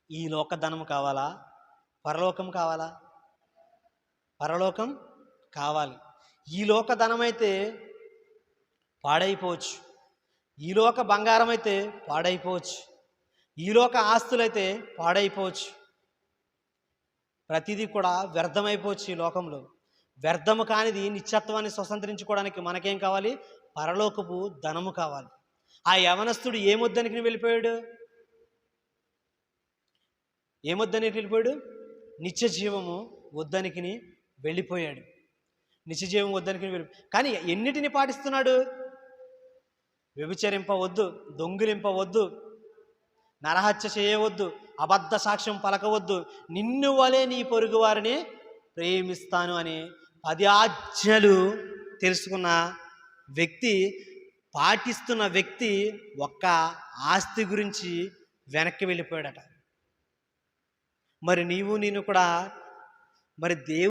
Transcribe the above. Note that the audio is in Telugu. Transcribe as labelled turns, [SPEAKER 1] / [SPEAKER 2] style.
[SPEAKER 1] ఈ లోక ధనం కావాలా, పరలోకం కావాలా? పరలోకం కావాలి. ఈ లోక ధనం అయితే పాడైపోవచ్చు, ఈ లోక బంగారం అయితే పాడైపోవచ్చు, ఈ లోక ఆస్తులైతే పాడైపోవచ్చు. ప్రతిదీ కూడా వ్యర్థమైపోవచ్చు ఈ లోకంలో. వ్యర్థము కానిది నిత్యత్వాన్ని స్వతంత్రించుకోవడానికి మనకేం కావాలి? పరలోకపు ధనము కావాలి. ఆ యవనస్తుడు ఏమొద్దనికి వెళ్ళిపోయాడు? ఏమొద్దనికి వెళ్ళిపోయాడు? నిత్య జీవము వద్దనికి వెళ్ళిపోయాడు. నిత్య జీవం వద్దనికి కానీ ఎన్నిటిని పాటిస్తున్నాడు? వ్యభిచరింపవద్దు, దొంగిలింపవద్దు, నరహత్య చేయవద్దు, అబద్ధ సాక్ష్యం పలకవద్దు, నిన్ను వలె నీ పొరుగు వారిని ప్రేమిస్తాను అని 10 ఆజ్ఞలు తెలుసుకున్న వ్యక్తి, పాటిస్తున్న వ్యక్తి ఒక్క ఆస్తి గురించి వెనక్కి వెళ్ళిపోయాడట. మరి నేను కూడా మరి దేవుడు